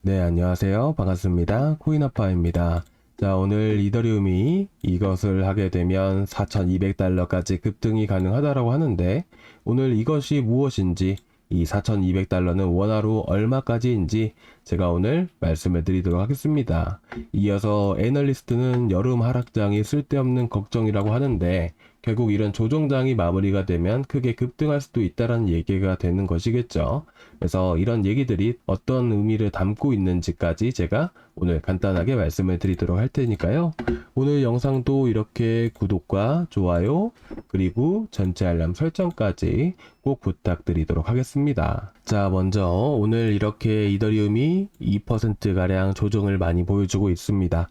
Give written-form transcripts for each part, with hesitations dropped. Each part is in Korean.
네, 안녕하세요. 반갑습니다. 코인아빠입니다. 자, 오늘 이더리움이 이것을 하게 되면 4,200달러까지 급등이 가능하다라고 하는데, 오늘 이것이 무엇인지, 이 4,200달러는 원화로 얼마까지인지 제가 오늘 말씀을 드리도록 하겠습니다. 이어서 애널리스트는 여름 하락장이 쓸데없는 걱정이라고 하는데, 결국 이런 조정장이 마무리가 되면 크게 급등할 수도 있다는 얘기가 되는 것이겠죠. 그래서 이런 얘기들이 어떤 의미를 담고 있는지까지 제가 오늘 간단하게 말씀을 드리도록 할 테니까요. 오늘 영상도 이렇게 구독과 좋아요 그리고 전체 알람 설정까지 꼭 부탁드리도록 하겠습니다. 자, 먼저 오늘 이렇게 이더리움이 2%가량 조정을 많이 보여주고 있습니다.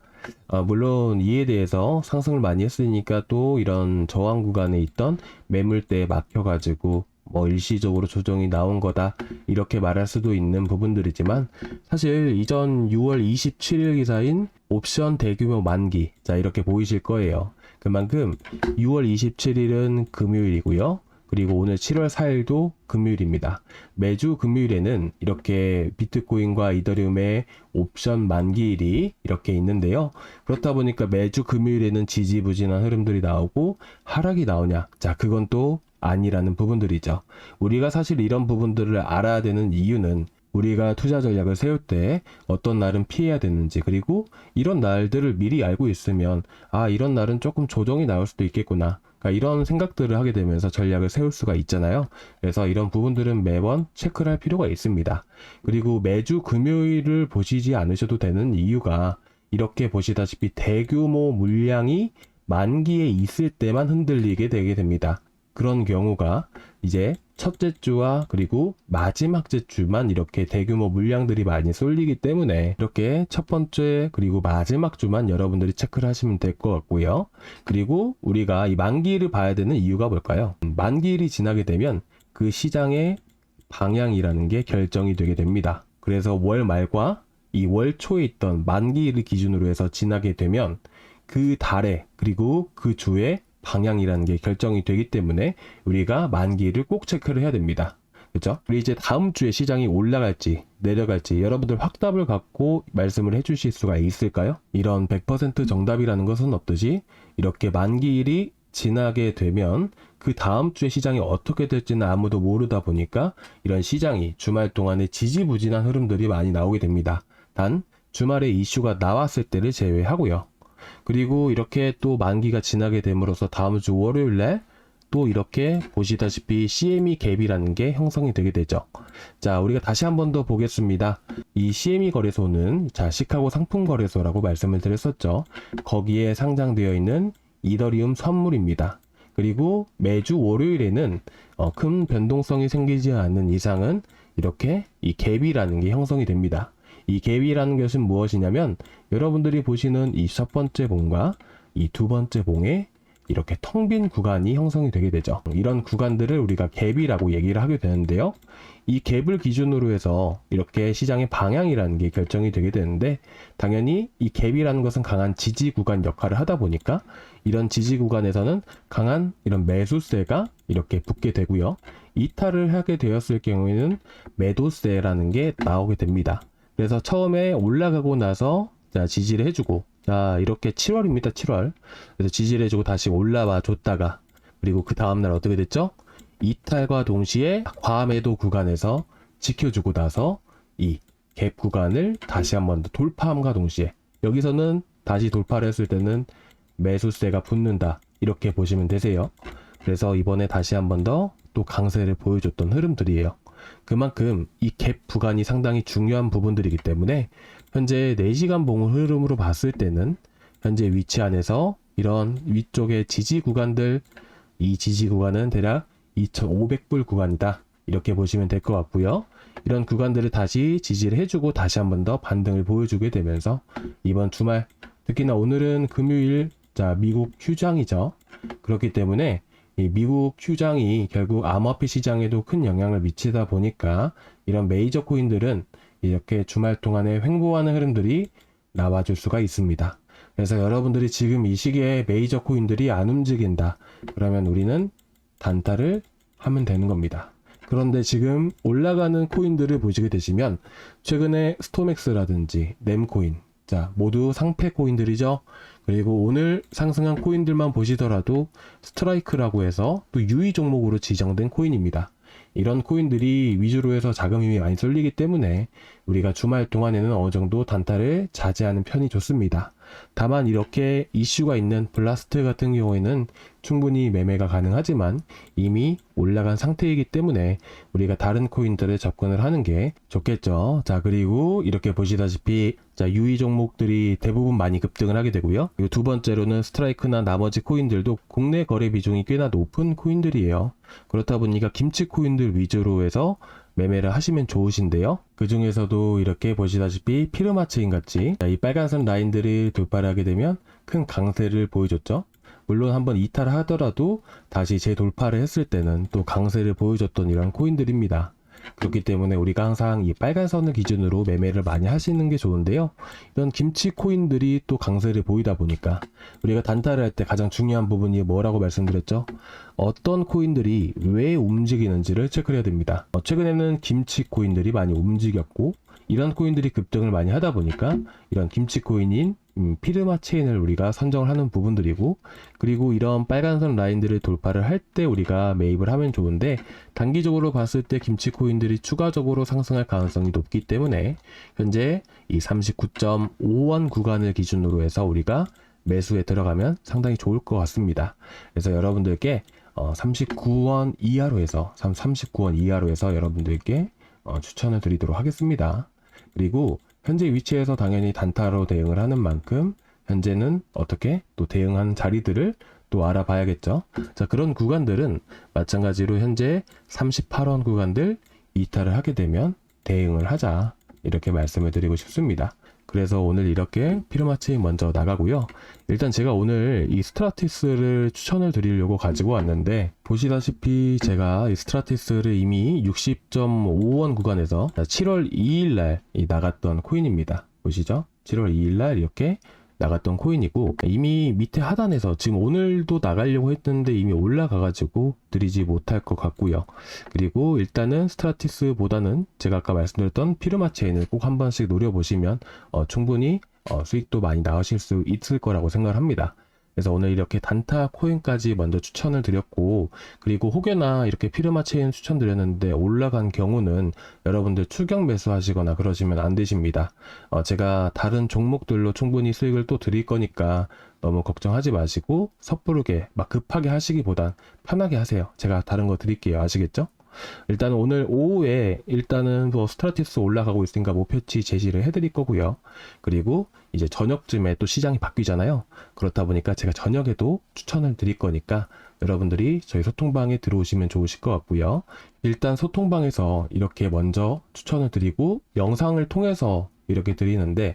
물론 이에 대해서 상승을 많이 했으니까 또 이런 저항 구간에 있던 매물대에 막혀가지고 일시적으로 조정이 나온 거다 이렇게 말할 수도 있는 부분들이지만, 사실 이전 6월 27일 기사인 옵션 대규모 만기, 자 이렇게 보이실 거예요. 그만큼 6월 27일은 금요일이고요. 그리고 오늘 7월 4일도 금요일입니다. 매주 금요일에는 이렇게 비트코인과 이더리움의 옵션 만기일이 이렇게 있는데요. 그렇다 보니까 매주 금요일에는 지지부진한 흐름들이 나오고 하락이 나오냐? 자, 그건 또 아니라는 부분들이죠. 우리가 사실 이런 부분들을 알아야 되는 이유는, 우리가 투자 전략을 세울 때 어떤 날은 피해야 되는지, 그리고 이런 날들을 미리 알고 있으면 이런 날은 조금 조정이 나올 수도 있겠구나, 그러니까 이런 생각들을 하게 되면서 전략을 세울 수가 있잖아요. 그래서 이런 부분들은 매번 체크를 할 필요가 있습니다. 그리고 매주 금요일을 보시지 않으셔도 되는 이유가, 이렇게 보시다시피 대규모 물량이 만기에 있을 때만 흔들리게 되게 됩니다. 그런 경우가 이제 첫째 주와 그리고 마지막 주만 이렇게 대규모 물량들이 많이 쏠리기 때문에, 이렇게 첫 번째 그리고 마지막 주만 여러분들이 체크를 하시면 될 것 같고요. 그리고 우리가 이 만기일을 봐야 되는 이유가 뭘까요? 만기일이 지나게 되면 그 시장의 방향이라는 게 결정이 되게 됩니다. 그래서 월 말과 이 월 초에 있던 만기일을 기준으로 해서 지나게 되면 그 달에 그리고 그 주에 방향이라는 게 결정이 되기 때문에 우리가 만기를 꼭 체크를 해야 됩니다. 그렇죠? 그리고 이제 다음 주에 시장이 올라갈지 내려갈지 여러분들 확답을 갖고 말씀을 해주실 수가 있을까요? 이런 100% 정답이라는 것은 없듯이, 이렇게 만기일이 지나게 되면 그 다음 주에 시장이 어떻게 될지는 아무도 모르다 보니까 이런 시장이 주말 동안에 지지부진한 흐름들이 많이 나오게 됩니다. 단 주말에 이슈가 나왔을 때를 제외하고요. 그리고 이렇게 또 만기가 지나게 됨으로써 다음 주 월요일에 또 이렇게 보시다시피 CME 갭이라는 게 형성이 되게 되죠. 자, 우리가 다시 한 번 더 보겠습니다. 이 CME 거래소는 시카고 상품 거래소라고 말씀을 드렸었죠. 거기에 상장되어 있는 이더리움 선물입니다. 그리고 매주 월요일에는 큰 변동성이 생기지 않는 이상은 이렇게 이 갭이라는 게 형성이 됩니다. 이 갭이라는 것은 무엇이냐면, 여러분들이 보시는 이 첫 번째 봉과 이 두 번째 봉에 이렇게 텅 빈 구간이 형성이 되게 되죠. 이런 구간들을 우리가 갭이라고 얘기를 하게 되는데요. 이 갭을 기준으로 해서 이렇게 시장의 방향이라는 게 결정이 되게 되는데, 당연히 이 갭이라는 것은 강한 지지 구간 역할을 하다 보니까 이런 지지 구간에서는 강한 이런 매수세가 이렇게 붙게 되고요. 이탈을 하게 되었을 경우에는 매도세라는 게 나오게 됩니다. 그래서 처음에 올라가고 나서 지지를 해주고, 이렇게 7월입니다. 7월. 그래서 지지를 해주고 다시 올라와 줬다가, 그리고 그 다음날 어떻게 됐죠? 이탈과 동시에 과매도 구간에서 지켜주고 나서 이 갭 구간을 다시 한번 더 돌파함과 동시에, 여기서는 다시 돌파를 했을 때는 매수세가 붙는다, 이렇게 보시면 되세요. 그래서 이번에 다시 한번 더 또 강세를 보여줬던 흐름들이에요. 그만큼 이 갭 구간이 상당히 중요한 부분들이기 때문에, 현재 4시간 봉 흐름으로 봤을 때는 현재 위치 안에서 이런 위쪽의 지지 구간들, 이 지지 구간은 대략 2,500불 구간이다, 이렇게 보시면 될 것 같고요. 이런 구간들을 다시 지지를 해주고 다시 한번 더 반등을 보여주게 되면서 이번 주말, 특히나 오늘은 금요일, 미국 휴장이죠. 그렇기 때문에 이 미국 휴장이 결국 암호화폐 시장에도 큰 영향을 미치다 보니까 이런 메이저 코인들은 이렇게 주말 동안에 횡보하는 흐름들이 나와줄 수가 있습니다. 그래서 여러분들이 지금 이 시기에 메이저 코인들이 안 움직인다, 그러면 우리는 단타를 하면 되는 겁니다. 그런데 지금 올라가는 코인들을 보시게 되시면 최근에 스톰엑스라든지 nem코인, 자 모두 상패 코인들이죠. 그리고 오늘 상승한 코인들만 보시더라도 스트라이크라고 해서 또 유의 종목으로 지정된 코인입니다. 이런 코인들이 위주로 해서 자금이 많이 쏠리기 때문에 우리가 주말 동안에는 어느 정도 단타를 자제하는 편이 좋습니다. 다만 이렇게 이슈가 있는 블라스트 같은 경우에는 충분히 매매가 가능하지만 이미 올라간 상태이기 때문에 우리가 다른 코인들에 접근을 하는 게 좋겠죠. 자, 그리고 이렇게 보시다시피 자, 유의 종목들이 대부분 많이 급등을 하게 되고요. 그리고 두 번째로는 스트라이크나 나머지 코인들도 국내 거래 비중이 꽤나 높은 코인들이에요. 그렇다 보니까 김치 코인들 위주로 해서 매매를 하시면 좋으신데요. 그 중에서도 이렇게 보시다시피 피르마체인 같이 이 빨간선 라인들이 돌파를 하게 되면 큰 강세를 보여줬죠. 물론 한번 이탈을 하더라도 다시 재돌파를 했을 때는 또 강세를 보여줬던 이런 코인들입니다. 그렇기 때문에 우리가 항상 이 빨간 선을 기준으로 매매를 많이 하시는 게 좋은데요. 이런 김치 코인들이 또 강세를 보이다 보니까 우리가 단타를 할 때 가장 중요한 부분이 뭐라고 말씀드렸죠? 어떤 코인들이 왜 움직이는지를 체크해야 됩니다. 최근에는 김치 코인들이 많이 움직였고 이런 코인들이 급등을 많이 하다 보니까 이런 김치 코인인 피르마 체인을 우리가 선정을 하는 부분들이고, 그리고 이런 빨간선 라인들을 돌파를 할 때 우리가 매입을 하면 좋은데, 단기적으로 봤을 때 김치 코인들이 추가적으로 상승할 가능성이 높기 때문에 현재 이 39.5원 구간을 기준으로 해서 우리가 매수에 들어가면 상당히 좋을 것 같습니다. 그래서 여러분들께 39원 이하로 해서 39원 이하로 해서 여러분들께 추천을 드리도록 하겠습니다. 그리고 현재 위치에서 당연히 단타로 대응을 하는 만큼 현재는 어떻게 또 대응하는 자리들을 또 알아봐야겠죠. 자, 그런 구간들은 마찬가지로 현재 38원 구간들 이탈을 하게 되면 대응을 하자, 이렇게 말씀을 드리고 싶습니다. 그래서 오늘 이렇게 피르마체인 먼저 나가고요. 일단 제가 오늘 이 스트라티스를 추천을 드리려고 가지고 왔는데, 보시다시피 제가 이 스트라티스를 이미 60.5원 구간에서 7월 2일날 나갔던 코인입니다. 보시죠? 7월 2일날 이렇게 나갔던 코인이고, 이미 밑에 하단에서 지금 오늘도 나가려고 했는데 이미 올라가가지고 드리지 못할 것 같고요. 그리고 일단은 스트라티스보다는 제가 아까 말씀드렸던 피르마체인을 꼭 한 번씩 노려보시면 충분히 수익도 많이 나오실 수 있을 거라고 생각을 합니다. 그래서 오늘 이렇게 단타 코인까지 먼저 추천을 드렸고, 그리고 혹여나 이렇게 피르마체인 추천드렸는데 올라간 경우는 여러분들 추격 매수하시거나 그러시면 안 되십니다. 제가 다른 종목들로 충분히 수익을 또 드릴 거니까 너무 걱정하지 마시고 섣부르게 막 급하게 하시기보단 편하게 하세요. 제가 다른 거 드릴게요. 아시겠죠? 일단 오늘 오후에 일단은 뭐 스트라티스 올라가고 있으니까 목표치 제시를 해드릴 거고요. 그리고 이제 저녁쯤에 또 시장이 바뀌잖아요. 그렇다 보니까 제가 저녁에도 추천을 드릴 거니까 여러분들이 저희 소통방에 들어오시면 좋으실 것 같고요. 일단 소통방에서 이렇게 먼저 추천을 드리고 영상을 통해서 이렇게 드리는데,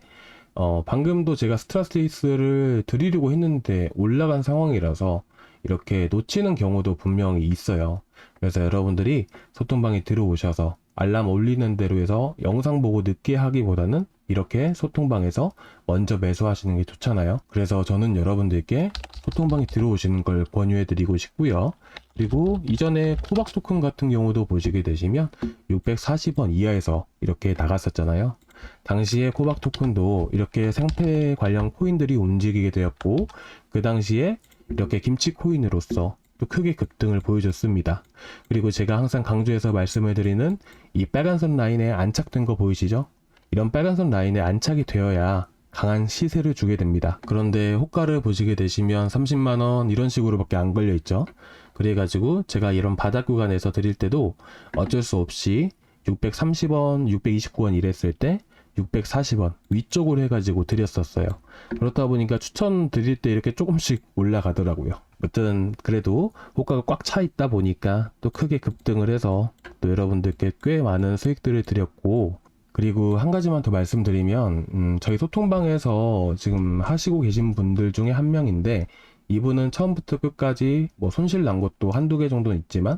방금도 제가 스트라티스를 드리려고 했는데 올라간 상황이라서 이렇게 놓치는 경우도 분명히 있어요. 그래서 여러분들이 소통방에 들어오셔서 알람 올리는 대로 해서 영상 보고 늦게 하기보다는 이렇게 소통방에서 먼저 매수하시는 게 좋잖아요. 그래서 저는 여러분들께 소통방에 들어오시는 걸 권유해 드리고 싶고요. 그리고 이전에 코박 토큰 같은 경우도 보시게 되시면 640원 이하에서 이렇게 나갔었잖아요. 당시에 코박 토큰도 이렇게 생태 관련 코인들이 움직이게 되었고, 그 당시에 이렇게 김치 코인으로서 또 크게 급등을 보여줬습니다. 그리고 제가 항상 강조해서 말씀을 드리는 이 빨간선 라인에 안착된 거 보이시죠? 이런 빨간선 라인에 안착이 되어야 강한 시세를 주게 됩니다. 그런데 호가를 보시게 되시면 30만원 이런 식으로밖에 안 걸려 있죠. 그래가지고 제가 이런 바닥 구간에서 드릴 때도 어쩔 수 없이 630원, 629원 이랬을 때 640원 위쪽으로 해가지고 드렸었어요. 그렇다 보니까 추천 드릴 때 이렇게 조금씩 올라가더라고요. 아무튼 그래도 호가가 꽉 차 있다 보니까 또 크게 급등을 해서 또 여러분들께 꽤 많은 수익들을 드렸고, 그리고 한 가지만 더 말씀드리면 저희 소통방에서 지금 하시고 계신 분들 중에 한 명인데, 이분은 처음부터 끝까지 뭐 손실 난 것도 한두 개 정도는 있지만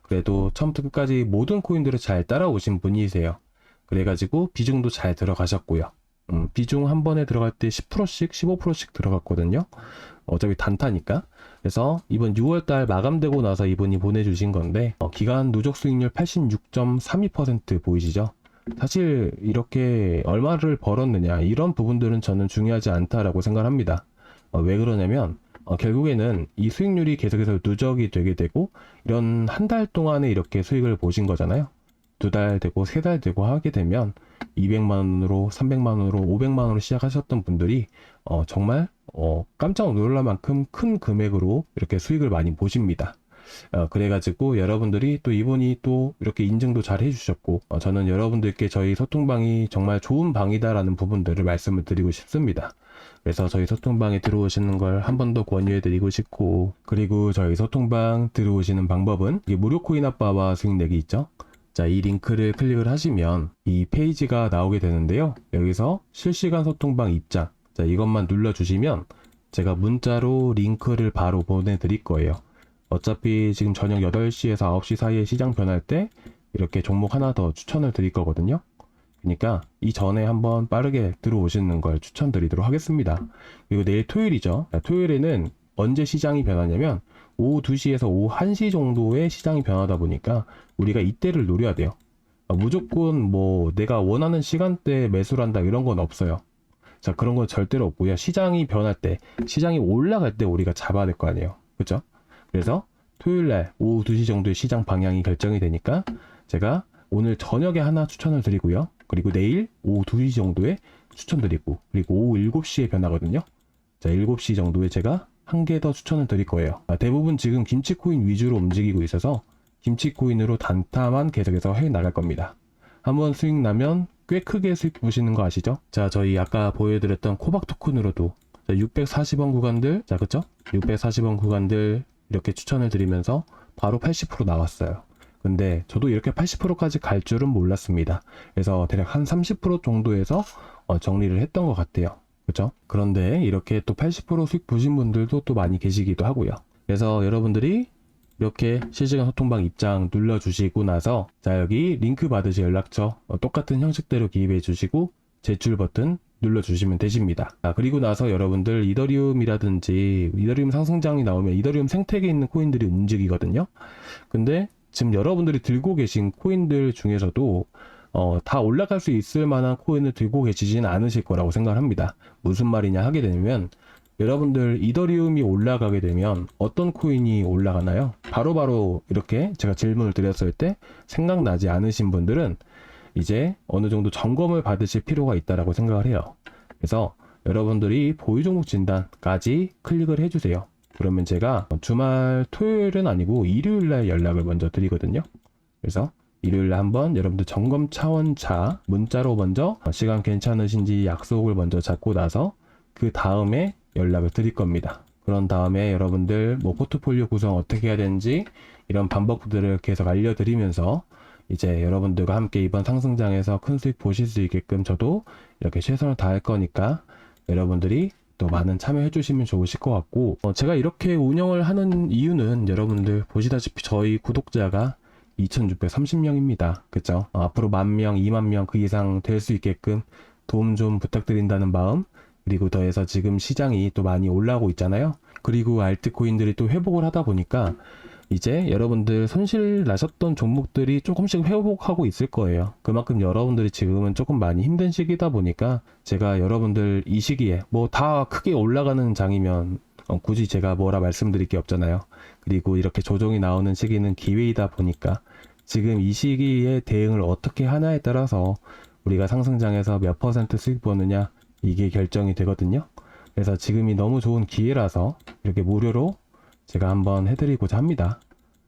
그래도 처음부터 끝까지 모든 코인들을 잘 따라오신 분이세요. 그래가지고 비중도 잘 들어가셨고요. 비중 한 번에 들어갈 때 10%씩 15%씩 들어갔거든요. 어차피 단타니까. 그래서 이번 6월달 마감되고 나서 이분이 보내주신 건데 기간 누적 수익률 86.32% 보이시죠? 사실 이렇게 얼마를 벌었느냐 이런 부분들은 저는 중요하지 않다라고 생각합니다. 왜 그러냐면 결국에는 이 수익률이 계속해서 누적이 되게 되고 이런 한 달 동안에 이렇게 수익을 보신 거잖아요. 2달 되고 3달 되고 하게 되면 200만 원으로 300만 원으로 500만 원으로 시작하셨던 분들이 정말 깜짝 놀랄 만큼 큰 금액으로 이렇게 수익을 많이 보십니다. 그래가지고 여러분들이 또 이분이 또 이렇게 인증도 잘 해주셨고 저는 여러분들께 저희 소통방이 정말 좋은 방이다라는 부분들을 말씀을 드리고 싶습니다. 그래서 저희 소통방에 들어오시는 걸 한 번 더 권유해 드리고 싶고, 그리고 저희 소통방 들어오시는 방법은 이게 무료 코인 아빠와 수익 내기 있죠. 자, 이 링크를 클릭을 하시면 이 페이지가 나오게 되는데요. 여기서 실시간 소통방 입장, 자, 이것만 눌러주시면 제가 문자로 링크를 바로 보내드릴 거예요. 어차피 지금 저녁 8시에서 9시 사이에 시장 변할 때 이렇게 종목 하나 더 추천을 드릴 거거든요. 그러니까 이 전에 한번 빠르게 들어오시는 걸 추천드리도록 하겠습니다. 그리고 내일 토요일이죠. 토요일에는 언제 시장이 변하냐면 오후 2시에서 오후 1시 정도에 시장이 변하다 보니까 우리가 이때를 노려야 돼요. 무조건 뭐 내가 원하는 시간대에 매수를 한다 이런 건 없어요. 자, 그런 건 절대로 없고요. 시장이 변할 때, 시장이 올라갈 때 우리가 잡아야 될 거 아니에요. 그렇죠? 그래서 토요일날 오후 2시 정도에 시장 방향이 결정이 되니까 제가 오늘 저녁에 하나 추천을 드리고요. 그리고 내일 오후 2시 정도에 추천드리고, 그리고 오후 7시에 변하거든요. 자, 7시 정도에 제가 한 개 더 추천을 드릴 거예요. 대부분 지금 김치코인 위주로 움직이고 있어서 김치코인으로 단타만 계속해서 해 나갈 겁니다. 한번 수익 나면 꽤 크게 수익 보시는 거 아시죠? 자, 저희 아까 보여드렸던 코박 토큰으로도 640원 구간들, 자, 그쵸? 640원 구간들 이렇게 추천을 드리면서 바로 80% 나왔어요. 근데 저도 이렇게 80%까지 갈 줄은 몰랐습니다. 그래서 대략 한 30% 정도에서 정리를 했던 것 같아요. 그렇죠? 그런데 이렇게 또 80% 수익 보신 분들도 또 많이 계시기도 하고요. 그래서 여러분들이 이렇게 실시간 소통방 입장 눌러주시고 나서 자, 여기 링크 받으실 연락처 똑같은 형식대로 기입해 주시고 제출 버튼 눌러주시면 되십니다. 그리고 나서 여러분들 이더리움이라든지 이더리움 상승장이 나오면 이더리움 생태계에 있는 코인들이 움직이거든요. 근데 지금 여러분들이 들고 계신 코인들 중에서도 다 올라갈 수 있을 만한 코인을 들고 계시지는 않으실 거라고 생각을 합니다. 무슨 말이냐 하게 되면 여러분들 이더리움이 올라가게 되면 어떤 코인이 올라가나요? 바로바로 이렇게 제가 질문을 드렸을 때 생각나지 않으신 분들은 이제 어느 정도 점검을 받으실 필요가 있다라고 생각을 해요. 그래서 여러분들이 보유 종목 진단까지 클릭을 해주세요. 그러면 제가 주말 토요일은 아니고 일요일날 연락을 먼저 드리거든요. 그래서 일요일날 한번 여러분들 점검 차원차 문자로 먼저 시간 괜찮으신지 약속을 먼저 잡고 나서 그 다음에 연락을 드릴 겁니다. 그런 다음에 여러분들 뭐 포트폴리오 구성 어떻게 해야 되는지 이런 방법들을 계속 알려드리면서 이제 여러분들과 함께 이번 상승장에서 큰 수익 보실 수 있게끔 저도 이렇게 최선을 다할 거니까 여러분들이 또 많은 참여해 주시면 좋으실 것 같고, 제가 이렇게 운영을 하는 이유는 여러분들 보시다시피 저희 구독자가 2630명입니다. 그쵸? 앞으로 10,000명, 20,000명 그 이상 될 수 있게끔 도움 좀 부탁드린다는 마음, 그리고 더해서 지금 시장이 또 많이 올라오고 있잖아요. 그리고 알트코인들이 또 회복을 하다 보니까 이제 여러분들 손실 나셨던 종목들이 조금씩 회복하고 있을 거예요. 그만큼 여러분들이 지금은 조금 많이 힘든 시기다 보니까 제가 여러분들 이 시기에 뭐 다 크게 올라가는 장이면 굳이 제가 뭐라 말씀드릴 게 없잖아요. 그리고 이렇게 조정이 나오는 시기는 기회이다 보니까 지금 이 시기에 대응을 어떻게 하냐에 따라서 우리가 상승장에서 몇 % 수익 보느냐 이게 결정이 되거든요. 그래서 지금이 너무 좋은 기회라서 이렇게 무료로 제가 한번 해드리고자 합니다.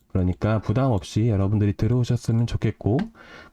그러니까 부담 없이 여러분들이 들어오셨으면 좋겠고,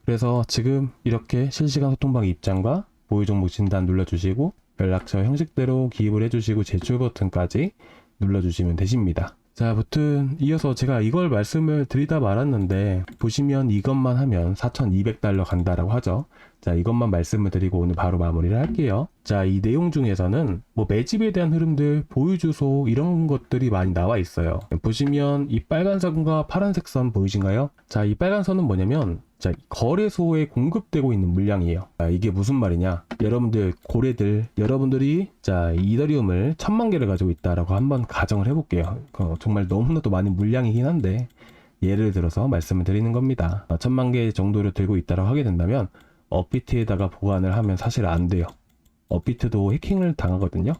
그래서 지금 이렇게 실시간 소통방 입장과 보유 종목 진단 눌러주시고 연락처 형식대로 기입을 해주시고 제출 버튼까지 눌러주시면 되십니다. 자, 아무튼 이어서 제가 이걸 말씀을 드리다 말았는데 보시면 이것만 하면 $4,200 간다라고 하죠. 자, 이것만 말씀을 드리고 오늘 바로 마무리를 할게요. 자, 이 내용 중에서는 뭐 매집에 대한 흐름들, 보유 주소 이런 것들이 많이 나와 있어요. 보시면 이 빨간선과 파란색 선 보이신가요? 자, 이 빨간 선은 뭐냐면 자, 거래소에 공급되고 있는 물량이에요. 자, 이게 무슨 말이냐? 여러분들 고래들, 여러분들이 자, 이더리움을 1000만 개를 가지고 있다라고 한번 가정을 해볼게요. 정말 너무나도 많은 물량이긴 한데 예를 들어서 말씀을 드리는 겁니다. 1000만 개 정도를 들고 있다라고 하게 된다면 업비트에다가 보관을 하면 사실 안 돼요. 업비트도 해킹을 당하거든요.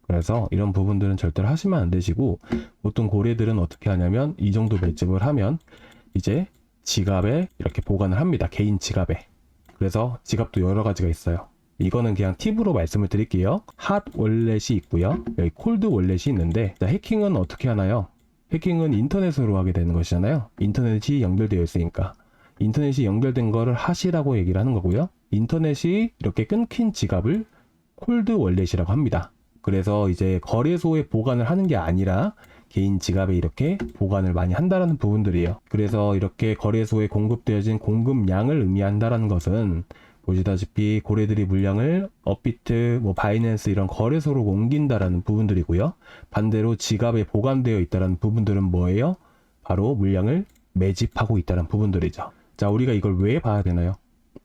그래서 이런 부분들은 절대로 하시면 안 되시고, 보통 고래들은 어떻게 하냐면 이 정도 매집을 하면 이제 지갑에 이렇게 보관을 합니다. 개인 지갑에. 그래서 지갑도 여러 가지가 있어요. 이거는 그냥 팁으로 말씀을 드릴게요. 핫 월렛이 있고요. 여기 콜드 월렛이 있는데, 자, 해킹은 어떻게 하나요? 해킹은 인터넷으로 하게 되는 것이잖아요. 인터넷이 연결되어 있으니까. 인터넷이 연결된 거를 핫이라고 얘기를 하는 거고요. 인터넷이 이렇게 끊긴 지갑을 콜드 월렛이라고 합니다. 그래서 이제 거래소에 보관을 하는 게 아니라 개인 지갑에 이렇게 보관을 많이 한다라는 부분들이에요. 그래서 이렇게 거래소에 공급되어진 공급량을 의미한다라는 것은 보시다시피 고래들이 물량을 업비트, 뭐 바이낸스 이런 거래소로 옮긴다라는 부분들이고요. 반대로 지갑에 보관되어 있다라는 부분들은 뭐예요? 바로 물량을 매집하고 있다는 부분들이죠. 자, 우리가 이걸 왜 봐야 되나요?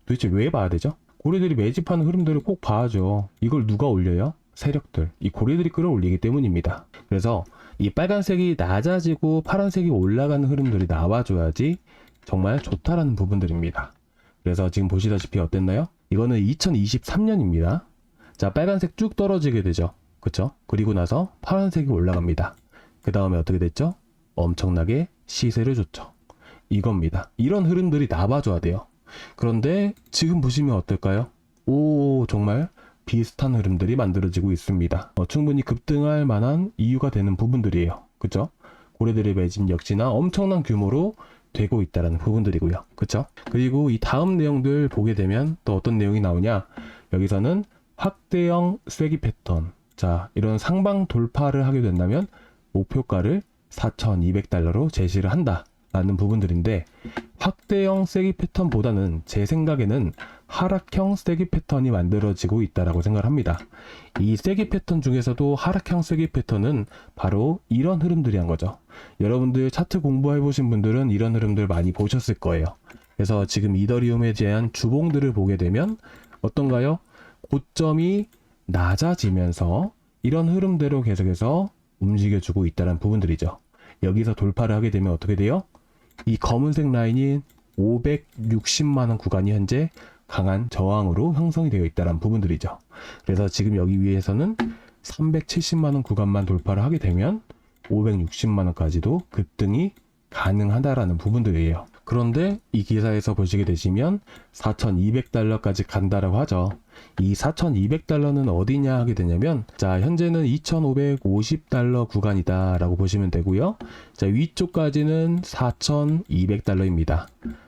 도대체 왜 봐야 되죠? 고래들이 매집하는 흐름들을 꼭 봐야죠. 이걸 누가 올려요? 세력들. 이 고래들이 끌어올리기 때문입니다. 그래서 이 빨간색이 낮아지고 파란색이 올라가는 흐름들이 나와줘야지 정말 좋다라는 부분들입니다. 그래서 지금 보시다시피 어땠나요? 이거는 2023년입니다. 자, 빨간색 쭉 떨어지게 되죠. 그쵸? 그리고 나서 파란색이 올라갑니다. 그 다음에 어떻게 됐죠? 엄청나게 시세를 줬죠. 이겁니다. 이런 흐름들이 나와줘야 돼요. 그런데 지금 보시면 어떨까요? 오, 정말 비슷한 흐름들이 만들어지고 있습니다. 충분히 급등할 만한 이유가 되는 부분들이에요. 그쵸? 고래들의 매집 역시나 엄청난 규모로 되고 있다는 부분들이고요. 그쵸? 그리고 이 다음 내용들 보게 되면 또 어떤 내용이 나오냐? 여기서는 확대형 쐐기 패턴. 자, 이런 상방 돌파를 하게 된다면 목표가를 4,200달러로 제시를 한다 라는 부분들인데, 확대형 쐐기 패턴보다는 제 생각에는 하락형 쐐기 패턴이 만들어지고 있다라고 생각을 합니다. 이 쐐기 패턴 중에서도 하락형 쐐기 패턴은 바로 이런 흐름들이 한 거죠. 여러분들 차트 공부해 보신 분들은 이런 흐름들 많이 보셨을 거예요. 그래서 지금 이더리움에 대한 주봉들을 보게 되면 어떤가요? 고점이 낮아지면서 이런 흐름대로 계속해서 움직여주고 있다는 부분들이죠. 여기서 돌파를 하게 되면 어떻게 돼요? 이 검은색 라인인 560만원 구간이 현재 강한 저항으로 형성이 되어 있다는 부분들이죠. 그래서 지금 여기 위에서는 370만원 구간만 돌파를 하게 되면 560만원까지도 급등이 가능하다라는 부분들이에요. 그런데 이 기사에서 보시게 되시면 4,200달러까지 간다라고 하죠. 이 4,200달러는 어디냐 하게 되냐면, 자, 현재는 2,550달러 구간이다 라고 보시면 되고요. 자, 위쪽까지는 4,200달러입니다.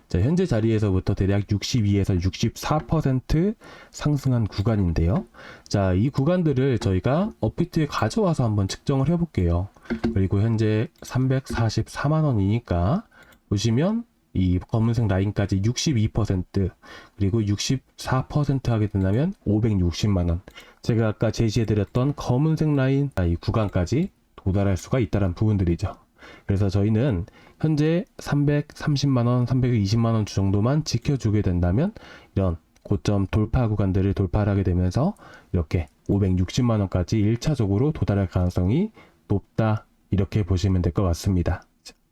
자, 현재 자리에서부터 대략 62에서 64% 상승한 구간인데요. 자, 이 구간들을 저희가 업비트에 가져와서 한번 측정을 해볼게요. 그리고 현재 344만원이니까 보시면 이 검은색 라인까지 62% 그리고 64% 하게 된다면 560만원. 제가 아까 제시해드렸던 검은색 라인 이 구간까지 도달할 수가 있다는 부분들이죠. 그래서 저희는 현재 330만원, 320만원 주 정도만 지켜주게 된다면 이런 고점 돌파 구간들을 돌파를 하게 되면서 이렇게 560만원까지 1차적으로 도달할 가능성이 높다, 이렇게 보시면 될 것 같습니다.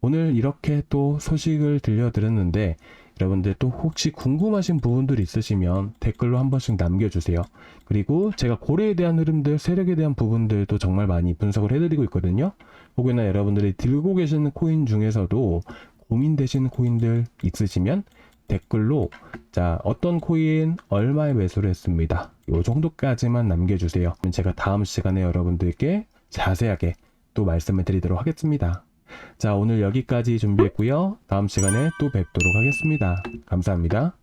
오늘 이렇게 또 소식을 들려드렸는데, 여러분들 또 혹시 궁금하신 부분들이 있으시면 댓글로 한 번씩 남겨주세요. 그리고 제가 고래에 대한 흐름들, 세력에 대한 부분들도 정말 많이 분석을 해드리고 있거든요. 혹여나 여러분들이 들고 계시는 코인 중에서도 고민되시는 코인들 있으시면 댓글로, 자, 어떤 코인 얼마에 매수를 했습니다, 요 정도까지만 남겨주세요. 제가 다음 시간에 여러분들께 자세하게 또 말씀을 드리도록 하겠습니다. 자, 오늘 여기까지 준비했고요. 다음 시간에 또 뵙도록 하겠습니다. 감사합니다.